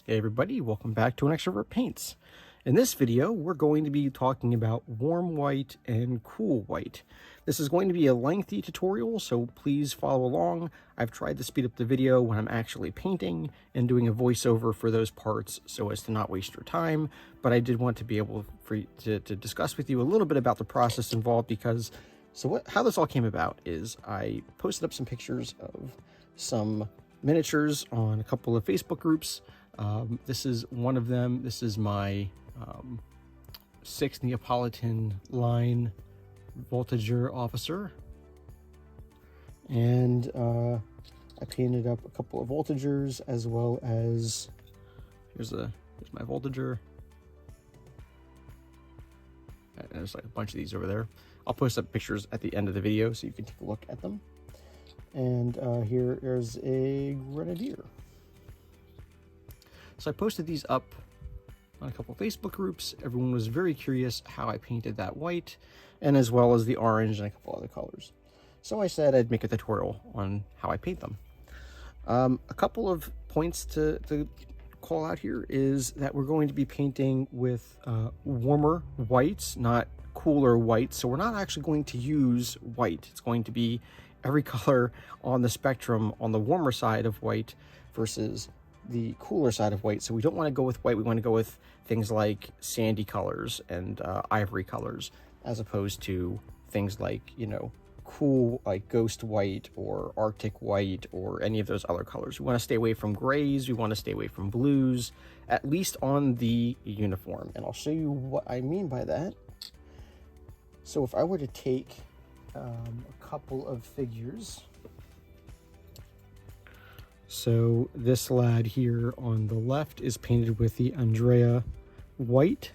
Hey everybody, welcome back to an Extrovert Paints. In this video, we're going to be talking about warm white and cool white. This is going to be a lengthy tutorial, so please follow along. I've tried to speed up the video when I'm actually painting and doing a voiceover for those parts so as to not waste your time, but I did want to be able to discuss with you a little bit about the process involved because, how this all came about is I posted up some pictures of some miniatures on a couple of Facebook groups. This is one of them. This is my 6th Neapolitan Line voltigeur officer. And I painted up a couple of voltigeurs as well as, here's my voltigeur. And there's like a bunch of these over there. I'll post up pictures at the end of the video so you can take a look at them. And here is a grenadier. So I posted these up on a couple of Facebook groups. Everyone was very curious how I painted that white, and as well as the orange and a couple other colors. So I said I'd make a tutorial on how I paint them. A couple of points to call out here is that we're going to be painting with warmer whites, not cooler whites. So we're not actually going to use white. It's going to be every color on the spectrum on the warmer side of white versus the cooler side of white. So we don't want to go with white. We want to go with things like sandy colors and ivory colors, as opposed to things like, you know, cool like ghost white or arctic white or any of those other colors. We want to stay away from grays. We want to stay away from blues, at least on the uniform. And I'll show you what I mean by that. So if I were to take a couple of figures. So this lad here on the left is painted with the Andrea white.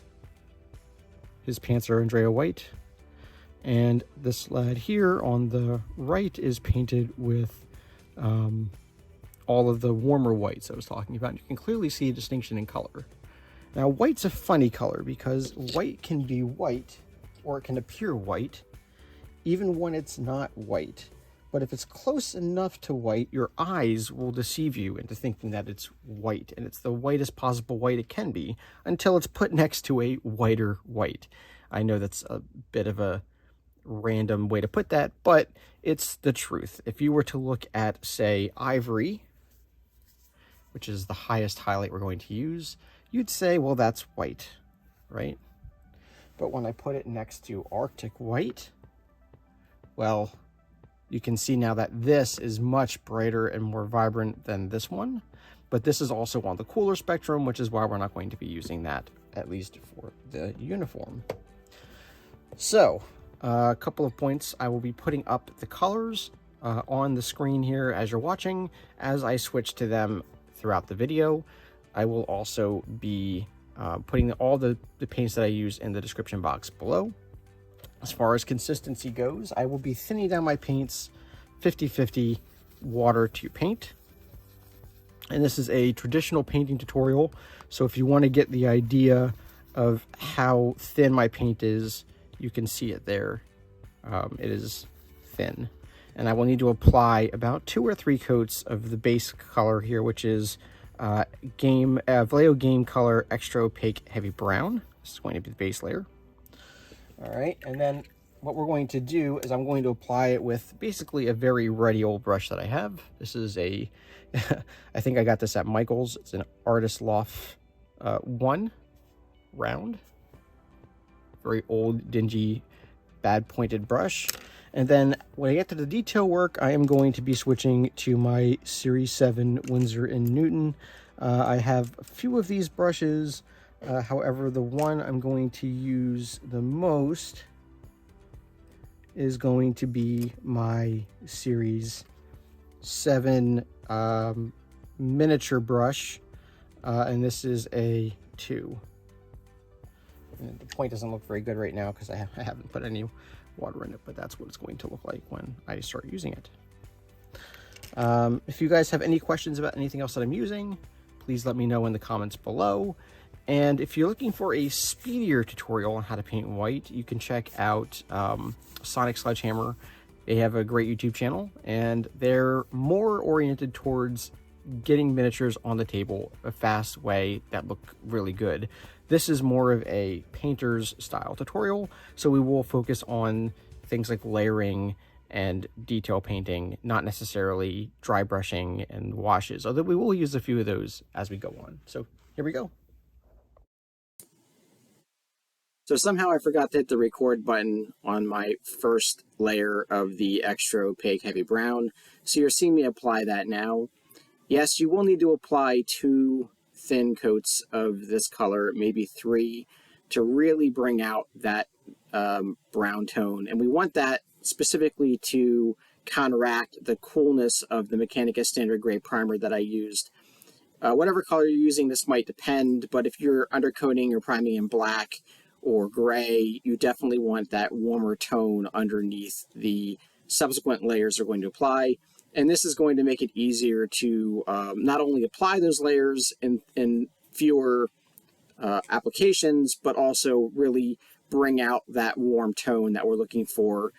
His pants are Andrea white. And this lad here on the right is painted with all of the warmer whites I was talking about. You can clearly see a distinction in color. Now, white's a funny color because white can be white, or it can appear white, even when it's not white. But if it's close enough to white, your eyes will deceive you into thinking that it's white, and it's the whitest possible white it can be until it's put next to a whiter white. I know that's a bit of a random way to put that, but it's the truth. If you were to look at, say, Ivory, which is the highest highlight we're going to use, you'd say, well, that's white, right? But when I put it next to Arctic white, well, you can see now that this is much brighter and more vibrant than this one, but this is also on the cooler spectrum, which is why we're not going to be using that, at least for the uniform. So, a couple of points. I will be putting up the colors on the screen here as you're watching, as I switch to them throughout the video. I will also be putting all the paints that I use in the description box below. As far as consistency goes, I will be thinning down my paints 50-50 water to paint. And this is a traditional painting tutorial, so if you want to get the idea of how thin my paint is, you can see it there. It is thin. And I will need to apply about 2 or 3 coats of the base color here, which is Vallejo Game Color Extra Opaque Heavy Brown. This is going to be the base layer. All right, and then what we're going to do is I'm going to apply it with basically a very ready old brush that I have. This is a, I think I got this at Michael's. It's an Artist Loft 1 round. Very old, dingy, bad pointed brush. And then when I get to the detail work, I am going to be switching to my Series 7 Winsor & Newton. I have a few of these brushes. However, the one I'm going to use the most is going to be my Series 7 miniature brush, and this is a 2. And the point doesn't look very good right now because I haven't put any water in it, but that's what it's going to look like when I start using it. If you guys have any questions about anything else that I'm using, please let me know in the comments below. And if you're looking for a speedier tutorial on how to paint white, you can check out Sonic Sledgehammer. They have a great YouTube channel, and they're more oriented towards getting miniatures on the table a fast way that look really good. This is more of a painter's style tutorial, so we will focus on things like layering and detail painting, not necessarily dry brushing and washes, although we will use a few of those as we go on. So here we go. So somehow I forgot to hit the record button on my first layer of the extra opaque heavy brown. So you're seeing me apply that now. Yes, you will need to apply 2 thin coats of this color, maybe 3, to really bring out that brown tone. And we want that specifically to counteract the coolness of the Mechanica Standard Gray Primer that I used. Whatever color you're using, this might depend, but if you're undercoating or priming in black or gray, you definitely want that warmer tone underneath the subsequent layers are going to apply. And this is going to make it easier to not only apply those layers in fewer applications, but also really bring out that warm tone that we're looking for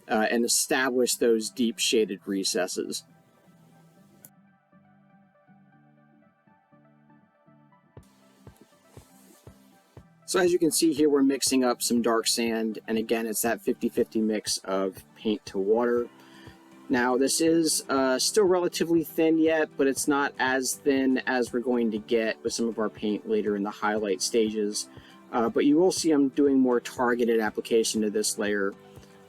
and establish those deep shaded recesses. So as you can see here, we're mixing up some dark sand, and again, it's that 50-50 mix of paint to water. Now, this is still relatively thin yet, but it's not as thin as we're going to get with some of our paint later in the highlight stages. But you will see I'm doing more targeted application to this layer.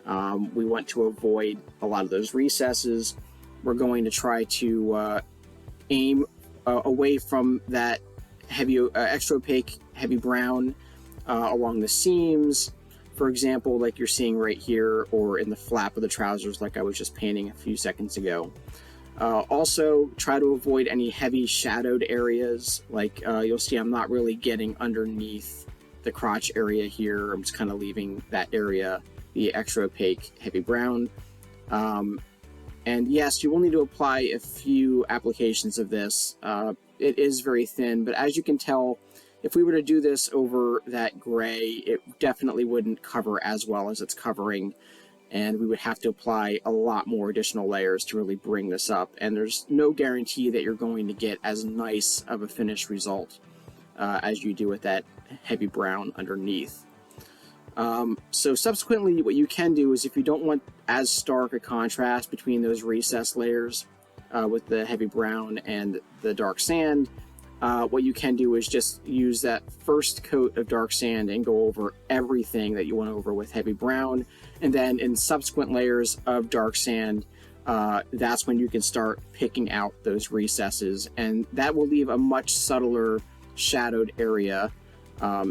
We want to avoid a lot of those recesses. We're going to try to aim away from that heavy, extra opaque heavy brown along the seams, for example, like you're seeing right here, or in the flap of the trousers like I was just painting a few seconds ago. Also, try to avoid any heavy shadowed areas, like you'll see I'm not really getting underneath the crotch area here. I'm just kind of leaving that area, the extra opaque heavy brown. And yes, you will need to apply a few applications of this. It is very thin, but as you can tell, if we were to do this over that gray, it definitely wouldn't cover as well as it's covering, and we would have to apply a lot more additional layers to really bring this up, and there's no guarantee that you're going to get as nice of a finished result as you do with that heavy brown underneath. So subsequently, what you can do is, if you don't want as stark a contrast between those recessed layers with the heavy brown and the dark sand, what you can do is just use that first coat of dark sand and go over everything that you went over with heavy brown, and then in subsequent layers of dark sand, that's when you can start picking out those recesses, and that will leave a much subtler shadowed area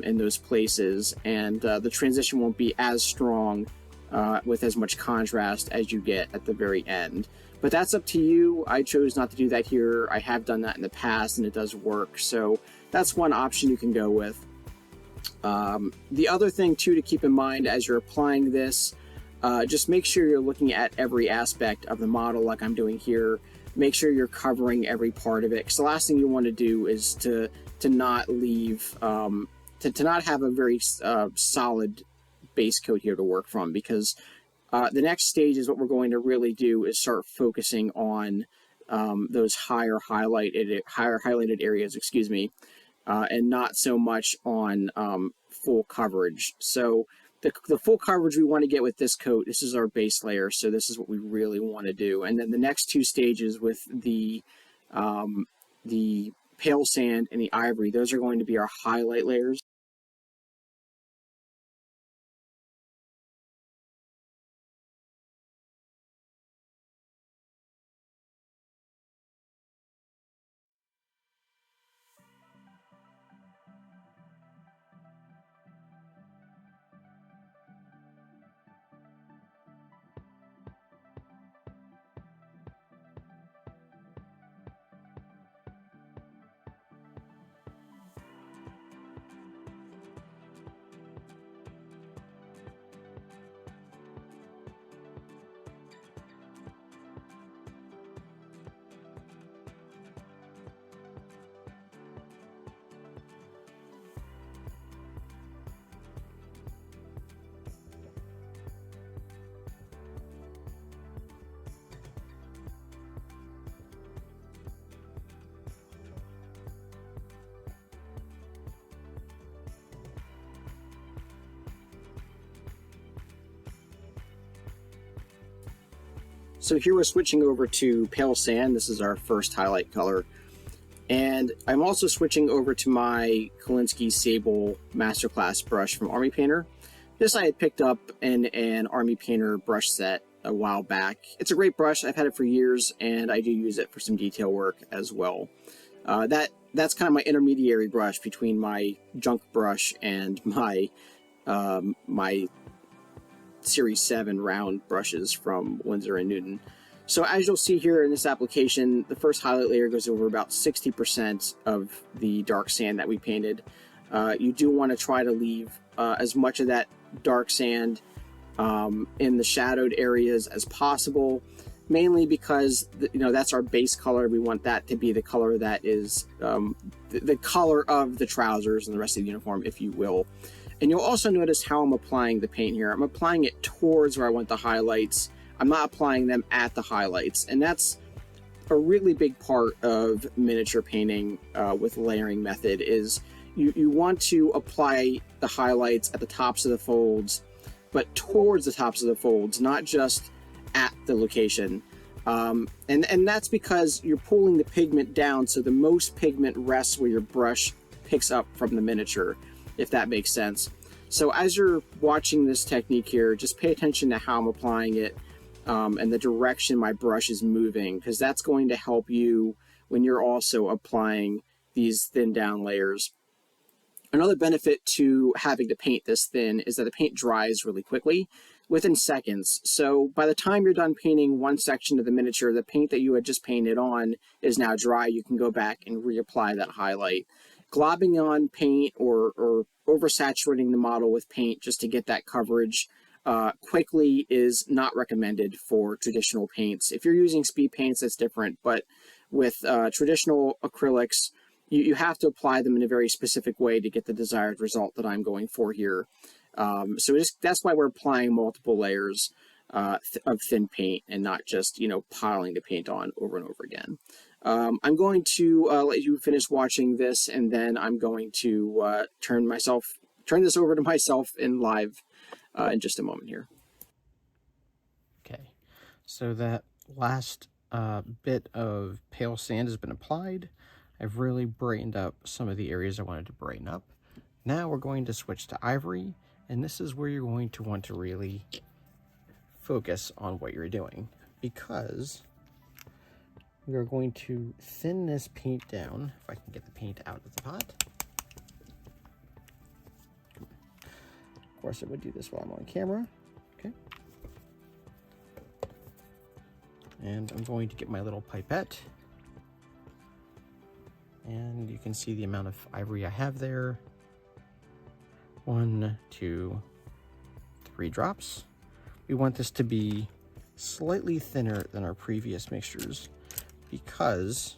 in those places, and the transition won't be as strong with as much contrast as you get at the very end. But that's up to you. I chose not to do that here. I have done that in the past, and it does work. So that's one option you can go with. The other thing, too, to keep in mind as you're applying this, just make sure you're looking at every aspect of the model like I'm doing here. Make sure you're covering every part of it, because the last thing you want to do is to not leave, to not have a very solid base coat here to work from, because the next stage is what we're going to really do is start focusing on those higher highlighted areas, excuse me, and not so much on full coverage. So the full coverage we want to get with this coat, this is our base layer, so this is what we really want to do. And then the next two stages with the pale sand and the ivory, those are going to be our highlight layers. So here we're switching over to Pale Sand. This is our first highlight color. And I'm also switching over to my Kolinsky Sable Masterclass brush from Army Painter. This I had picked up in an Army Painter brush set a while back. It's a great brush. I've had it for years, and I do use it for some detail work as well. That's kind of my intermediary brush between my junk brush and my my Series 7 round brushes from Winsor & Newton. So as you'll see here in this application, the first highlight layer goes over about 60% of the dark sand that we painted. You do want to try to leave as much of that dark sand in the shadowed areas as possible, mainly because that's our base color. We want that to be the color that is the color of the trousers and the rest of the uniform, if you will. And you'll also notice how I'm applying the paint here. I'm applying it towards where I want the highlights. I'm not applying them at the highlights, and that's a really big part of miniature painting with layering method. Is you want to apply the highlights at the tops of the folds, but towards the tops of the folds, not just at the location. And that's because you're pulling the pigment down, so the most pigment rests where your brush picks up from the miniature, if that makes sense. So as you're watching this technique here, just pay attention to how I'm applying it and the direction my brush is moving, because that's going to help you when you're also applying these thin down layers. Another benefit to having to paint this thin is that the paint dries really quickly, within seconds. So by the time you're done painting one section of the miniature, the paint that you had just painted on is now dry. You can go back and reapply that highlight. Globbing on paint or oversaturating the model with paint just to get that coverage quickly is not recommended for traditional paints. If you're using speed paints, that's different, but with traditional acrylics, you have to apply them in a very specific way to get the desired result that I'm going for here. So that's why we're applying multiple layers of thin paint and not just, piling the paint on over and over again. I'm going to let you finish watching this, and then I'm going to turn this over to myself in live in just a moment here. Okay, so that last bit of pale sand has been applied. I've really brightened up some of the areas I wanted to brighten up. Now we're going to switch to ivory, and this is where you're going to want to really focus on what you're doing, because we are going to thin this paint down. If I can get the paint out of the pot. Of course, I would do this while I'm on camera. Okay. And I'm going to get my little pipette. And you can see the amount of ivory I have there. 1, 2, 3 drops. We want this to be slightly thinner than our previous mixtures, because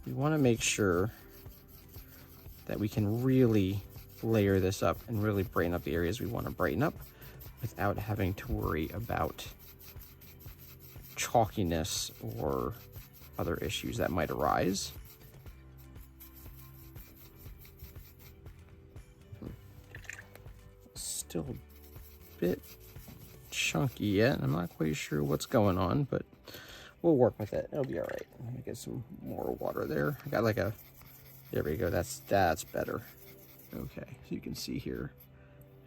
we want to make sure that we can really layer this up and really brighten up the areas we want to brighten up without having to worry about chalkiness or other issues that might arise. Still a bit chunky yet. I'm not quite sure what's going on, but we'll work with it. It'll be all right. I'm gonna get some more water there. I got like a, there we go. That's better. Okay, so you can see here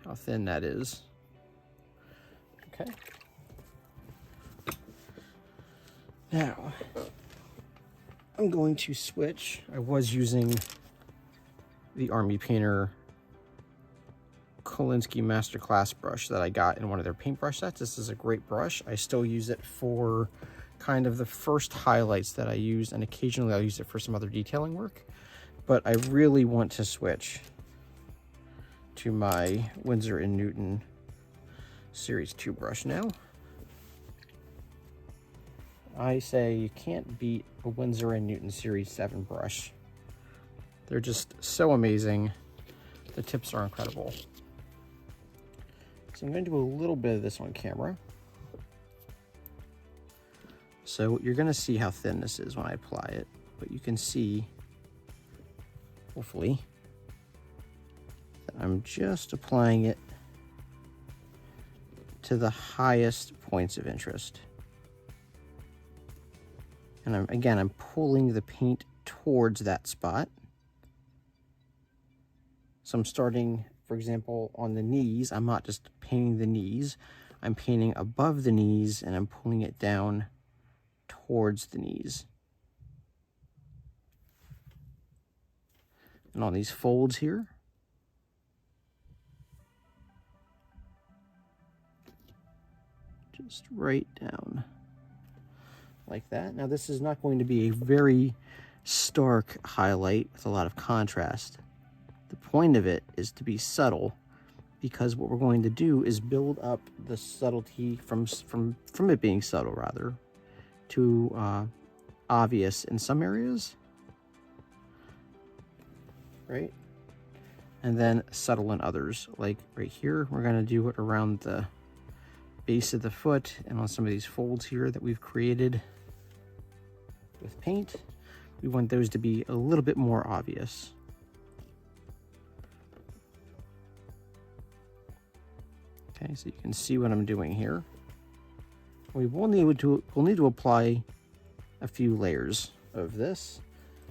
how thin that is. Okay. Now, I'm going to switch. I was using the Army Painter Kolinsky Masterclass brush that I got in one of their paintbrush sets. This is a great brush. I still use it for kind of the first highlights that I use, and occasionally I'll use it for some other detailing work. But I really want to switch to my Winsor & Newton Series 2 brush now. I say you can't beat a Winsor & Newton Series 7 brush. They're just so amazing. The tips are incredible. So I'm going to do a little bit of this on camera. So you're going to see how thin this is when I apply it, but you can see, hopefully, that I'm just applying it to the highest points of interest. And I'm pulling the paint towards that spot. So I'm starting, for example, on the knees. I'm not just painting the knees. I'm painting above the knees, and I'm pulling it down towards the knees. And on these folds here, just right down like that. Now this is not going to be a very stark highlight with a lot of contrast. The point of it is to be subtle, because what we're going to do is build up the subtlety from it being subtle, rather, to obvious in some areas, right? And then subtle in others. Like right here, we're going to do it around the base of the foot and on some of these folds here that we've created with paint. We want those to be a little bit more obvious. Okay, so you can see what I'm doing here. We'll need to apply a few layers of this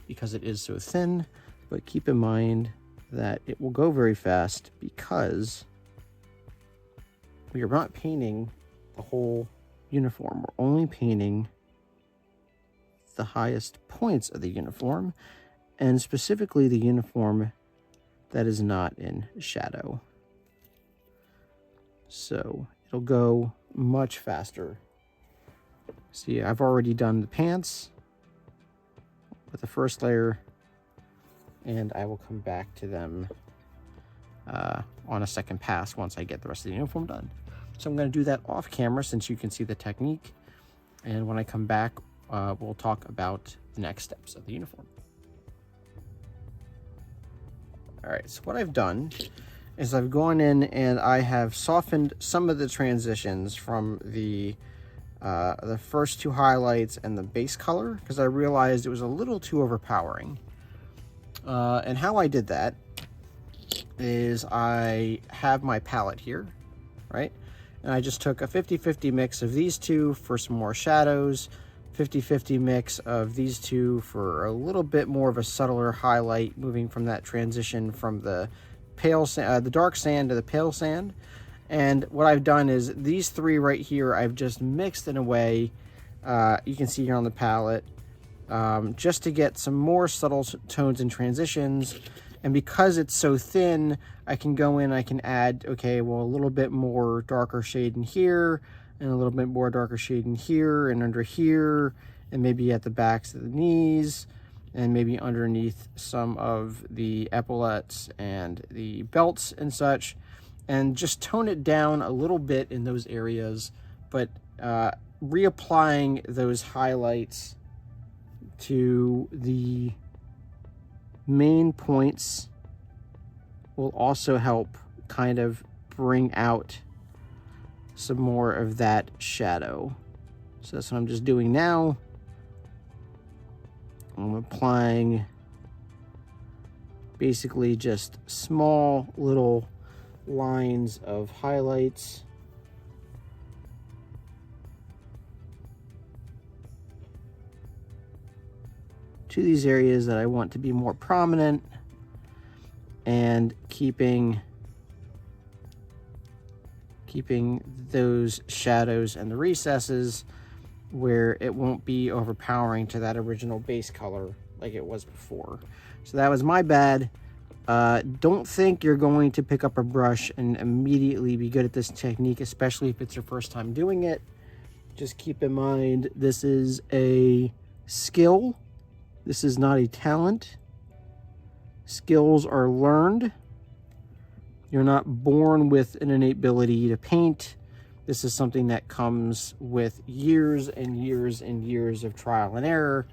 because it is so thin, but keep in mind that it will go very fast because we are not painting the whole uniform. We're only painting the highest points of the uniform, and specifically the uniform that is not in shadow. So it'll go much faster. See, I've already done the pants with the first layer, and I will come back to them on a second pass once I get the rest of the uniform done. So I'm going to do that off camera since you can see the technique, and when I come back, we'll talk about the next steps of the uniform. All right, so what I've done is I've gone in and I have softened some of the transitions from the first two highlights and the base color, because I realized it was a little too overpowering. And how I did that is I have my palette here, right? And I just took a 50-50 mix of these two for some more shadows, 50-50 mix of these two for a little bit more of a subtler highlight, moving from that transition from the the dark sand to the pale sand. And what I've done is these three right here, I've just mixed in a way, you can see here on the palette, just to get some more subtle tones and transitions. And because it's so thin, I can go in, I can add, okay, well, a little bit more darker shade in here, and a little bit more darker shade in here, and under here, and maybe at the backs of the knees, and maybe underneath some of the epaulettes and the belts and such, and just tone it down a little bit in those areas, but reapplying those highlights to the main points will also help kind of bring out some more of that shadow. So that's what I'm just doing now. I'm applying basically just small little lines of highlights. To these areas that I want to be more prominent, and keeping those shadows and the recesses where it won't be overpowering to that original base color like it was before. So that was my bad. Don't think you're going to pick up a brush and immediately be good at this technique, especially if it's your first time doing it. Just keep in mind, this is a skill. This is not a talent. Skills are learned. You're not born with an innate ability to paint. This is something that comes with years and years and years of trial and error.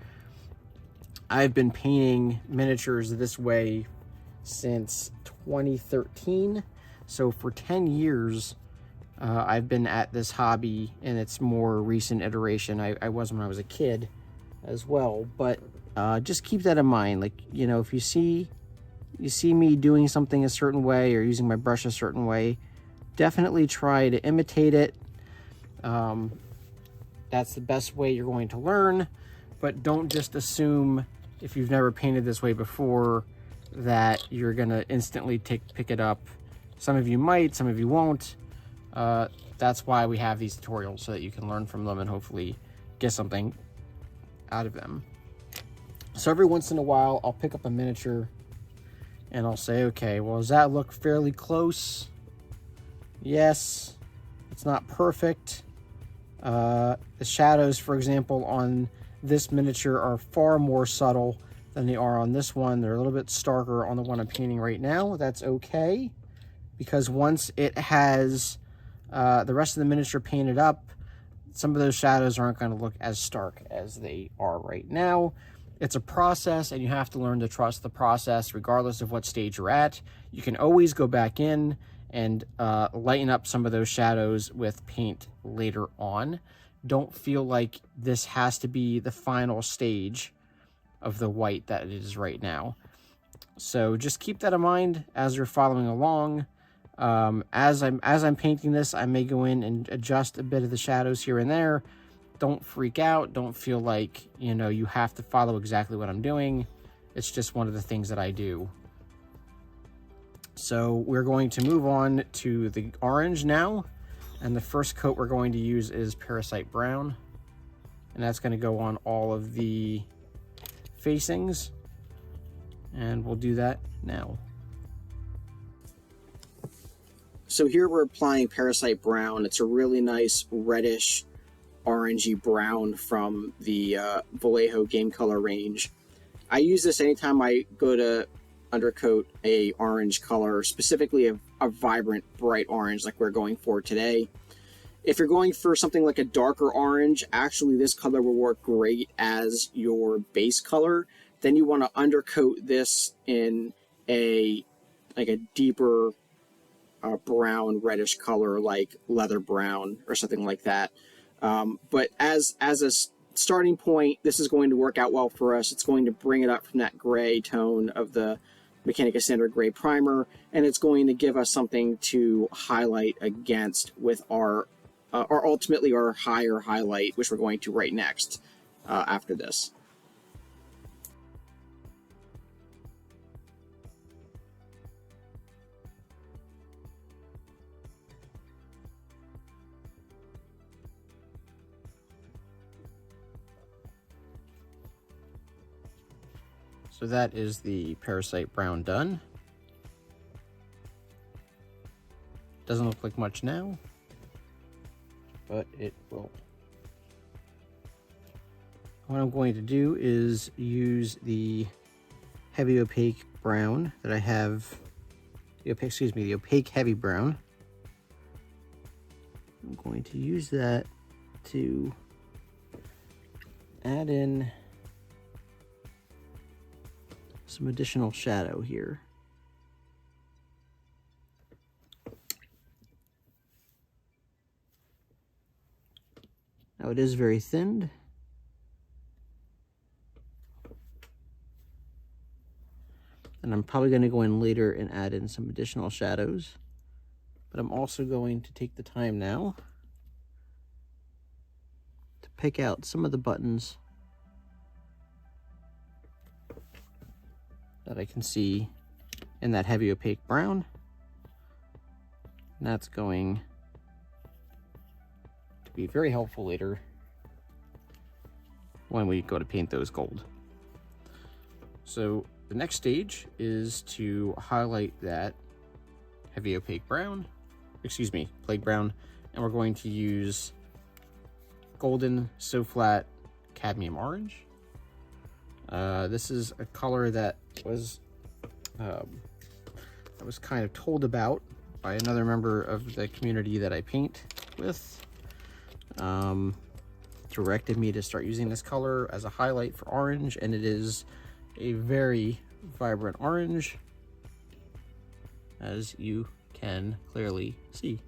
I've been painting miniatures this way since 2013. So for 10 years, I've been at this hobby in its more recent iteration. I was when I was a kid as well, but just keep that in mind. Like, you know, if you see me doing something a certain way or using my brush a certain way, definitely try to imitate it. That's the best way you're going to learn. but don't just assume, if you've never painted this way before, that you're gonna instantly pick it up. Some of you might, some of you won't. That's why we have these tutorials, so that you can learn from them and hopefully get something out of them. So every once in a while, I'll pick up a miniature and I'll say, okay, well, does that look fairly close? Yes, it's not perfect. The shadows, for example, on this miniature are far more subtle than they are on this one. They're a little bit starker on the one I'm painting right now. That's okay, because once it has the rest of the miniature painted up, some of those shadows aren't going to look as stark as they are right now. It's a process, and you have to learn to trust the process regardless of what stage you're at. You can always go back in and lighten up some of those shadows with paint later on. Don't feel like this has to be the final stage of the white that it is right now. So just keep that in mind as you're following along. As I'm painting this, I may go in and adjust a bit of the shadows here and there. Don't freak out. Don't feel like, you know, you have to follow exactly what I'm doing. It's just one of the things that I do. So we're going to move on to the orange now. And the first coat we're going to use is Parasite Brown. And that's going to go on all of the facings. And we'll do that now. So here we're applying Parasite Brown. It's a really nice reddish, orangey brown from the Vallejo game color range. I use this anytime I go to undercoat a orange color, specifically a vibrant, bright orange like we're going for today. If you're going for something like a darker orange, actually this color will work great as your base color. Then you want to undercoat this in a deeper brown, reddish color like leather brown or something like that. But as a starting point, this is going to work out well for us. It's going to bring it up from that gray tone of the Mechanica Standard Gray Primer, and it's going to give us something to highlight against with our ultimately our higher highlight, which we're going to write next after this. So that is the Parasite Brown done. Doesn't look like much now, but it will. What I'm going to do is use the heavy opaque brown that I have, the opaque heavy brown. I'm going to use that to add in some additional shadow here. Now it is very thinned. And I'm probably going to go in later and add in some additional shadows. But I'm also going to take the time now to pick out some of the buttons that I can see in that heavy opaque brown. And that's going to be very helpful later when we go to paint those gold. So the next stage is to highlight that heavy opaque brown, plague brown, and we're going to use golden SoFlat cadmium orange. This is a color that was kind of told about by another member of the community that I paint with. Directed me to start using this color as a highlight for orange, and it is a very vibrant orange, as you can clearly see.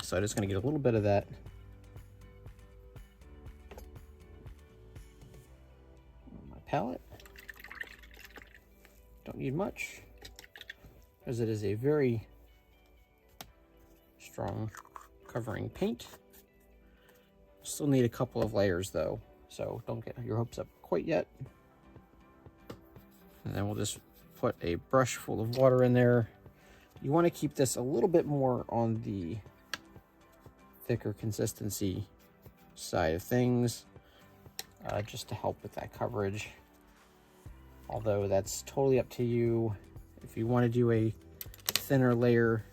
So I'm just going to get a little bit of that on my palette. Don't need much, as it is a very strong covering paint. Still need a couple of layers though, so don't get your hopes up quite yet. And then we'll just put a brush full of water in there. You want to keep this a little bit more on the thicker consistency side of things, just to help with that coverage. Although that's totally up to you. If you want to do a thinner layer,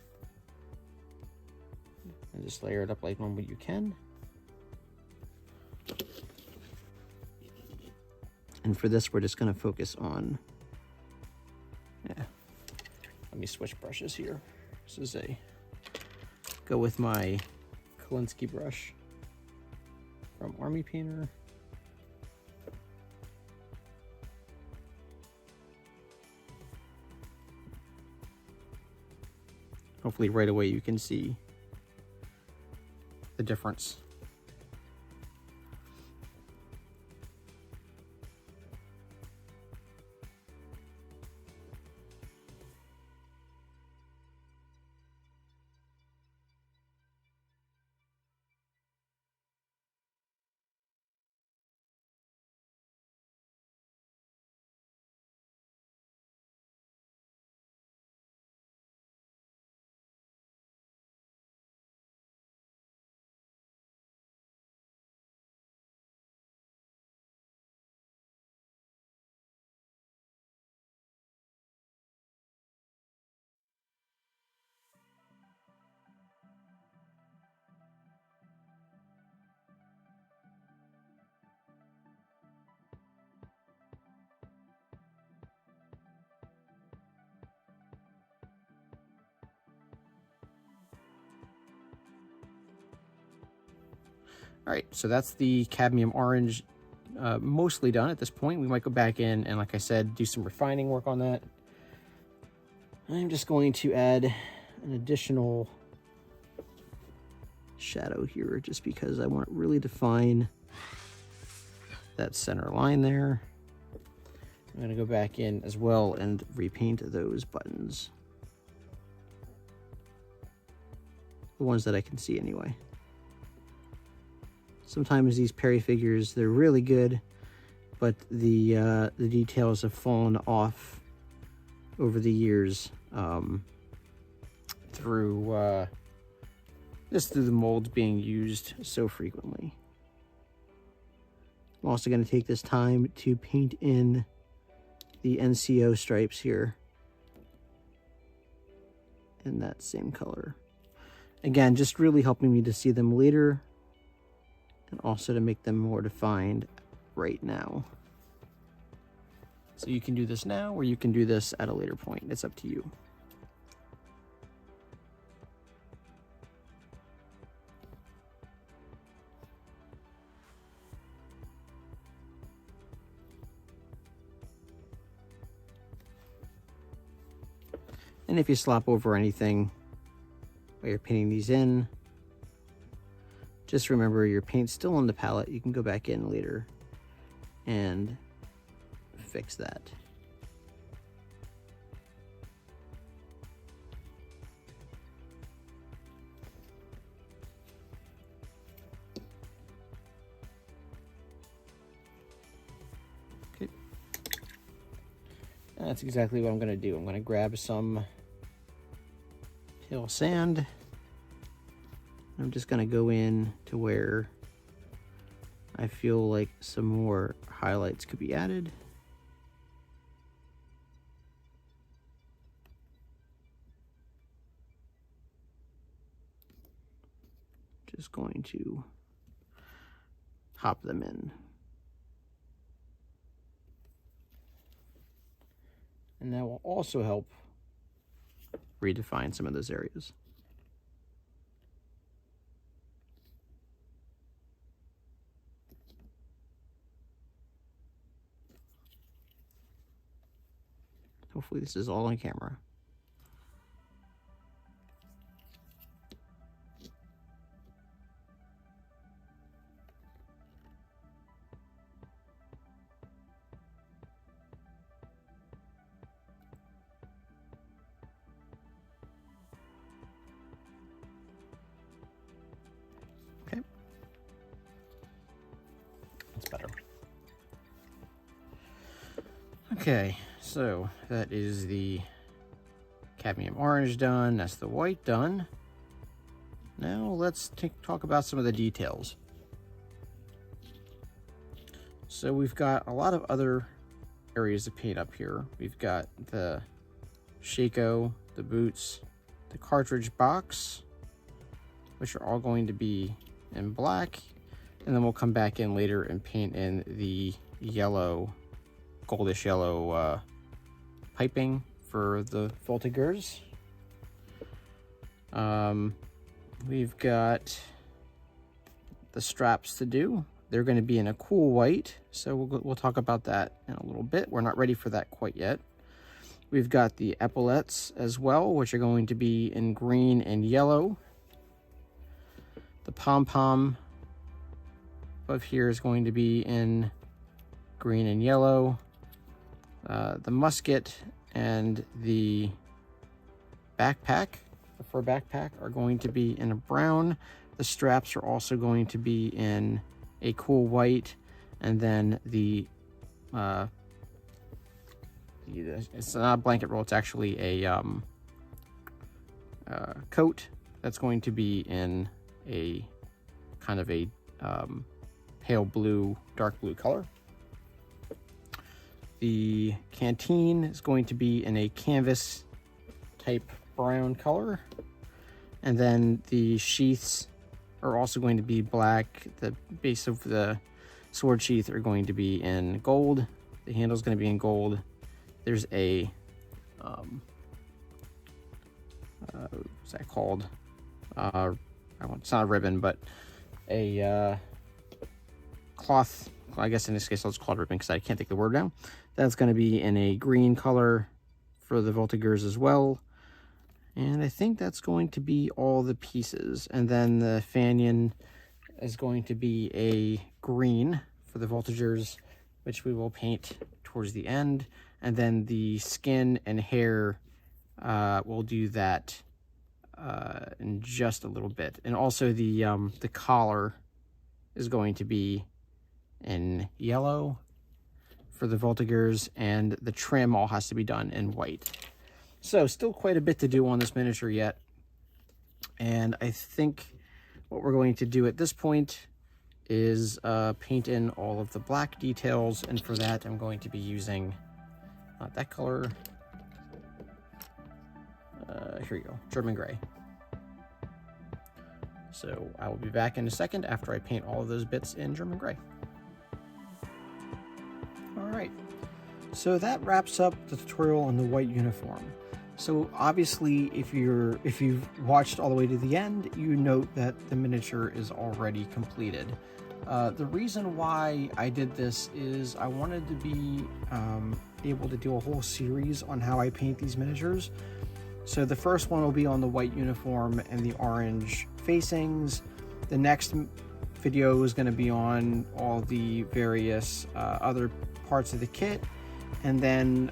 and just layer it up like normal, you can. And for this, we're just going to focus on, let me switch brushes here. This is go with my Kolinsky brush from Army Painter. Hopefully right away you can see the difference. All right, so that's the cadmium orange mostly done at this point. We might go back in and, like I said, do some refining work on that. I'm just going to add an additional shadow here just because I want to really define that center line there. I'm going to go back in as well and repaint those buttons. The ones that I can see anyway. Sometimes these Perry figures, they're really good, but the details have fallen off over the years through just through the molds being used so frequently. I'm also going to take this time to paint in the NCO stripes here in that same color. Again, just really helping me to see them later, and also to make them more defined right now. So you can do this now, or you can do this at a later point. It's up to you. And if you slop over anything while you're painting these in, just remember your paint's still on the palette. You can go back in later and fix that. Okay. And that's exactly what I'm going to do. I'm going to grab some pale sand. I'm just going to go in to where I feel like some more highlights could be added. Just going to hop them in. And that will also help redefine some of those areas. Hopefully this is all on camera. Okay. Okay, so that is the cadmium orange done. That's the white done. Now let's talk about some of the details. So we've got a lot of other areas to paint up here. We've got the shako, the boots, the cartridge box, which are all going to be in black. And then we'll come back in later and paint in the yellow, goldish yellow piping for the voltigeurs. We've got the straps to do. They're going to be in a cool white, so we'll talk about that in a little bit. We're not ready for that quite yet. We've got the epaulettes as well, which are going to be in green and yellow. The pom-pom above here is going to be in green and yellow. The musket and the backpack, the fur backpack, are going to be in a brown. The straps are also going to be in a cool white, and then it's not a blanket roll, it's actually a coat that's going to be in a kind of a pale blue, dark blue color. The canteen is going to be in a canvas type brown color, and then the sheaths are also going to be black. The base of the sword sheath are going to be in gold. The handle is going to be in gold. There's a what's that called? It's not a ribbon, but a cloth. I guess in this case I'll just call it ribbon because I can't think the word now. That's going to be in a green color for the voltigeurs as well. And I think that's going to be all the pieces. And then the fanion is going to be a green for the voltigeurs, which we will paint towards the end. And then the skin and hair, we'll do that in just a little bit. And also the collar is going to be in yellow for the voltigeurs, and the trim all has to be done in white. So still quite a bit to do on this miniature yet. And I think what we're going to do at this point is paint in all of the black details. And for that, I'm going to be using not that color. Here you go, German gray. So I will be back in a second after I paint all of those bits in German gray. All right, so that wraps up the tutorial on the white uniform. So obviously, if you've watched all the way to the end, you note that the miniature is already completed. The reason why I did this is I wanted to be able to do a whole series on how I paint these miniatures. So the first one will be on the white uniform and the orange facings. The next video is going to be on all the various other parts of the kit, and then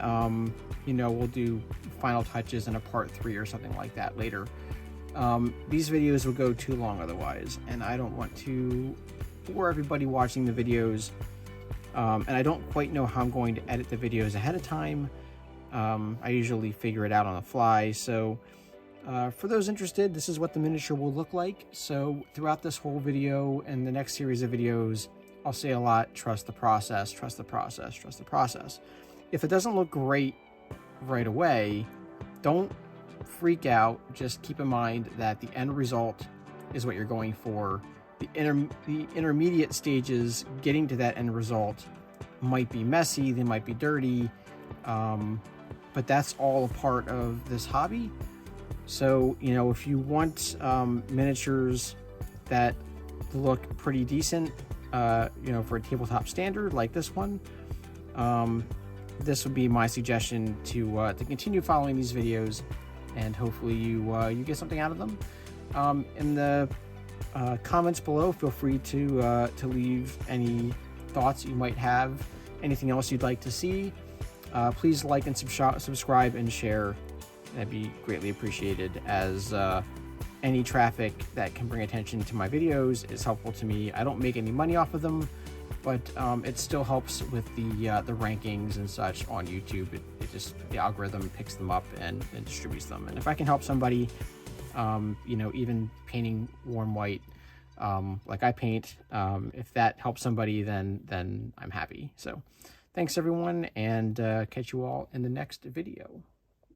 we'll do final touches in a part 3 or something like that later. These videos will go too long otherwise, and I don't want to bore everybody watching the videos, and I don't quite know how I'm going to edit the videos ahead of time. I usually figure it out on the fly. So for those interested, this is what the miniature will look like. So throughout this whole video and the next series of videos, I'll say a lot: trust the process, trust the process, trust the process. If it doesn't look great right away, don't freak out. Just keep in mind that the end result is what you're going for. The intermediate stages getting to that end result might be messy, they might be dirty, but that's all a part of this hobby. So, if you want miniatures that look pretty decent, for a tabletop standard like this one, this would be my suggestion to continue following these videos, and hopefully you get something out of them. In the comments below, feel free to leave any thoughts you might have, anything else you'd like to see. Please like and subscribe and share. That'd be greatly appreciated, as any traffic that can bring attention to my videos is helpful to me. I don't make any money off of them. but it still helps with the rankings and such on YouTube. It just, the algorithm picks them up and distributes them. And if I can help somebody, you know, even painting warm white, like I paint, if that helps somebody, then I'm happy. So thanks everyone, and catch you all in the next video.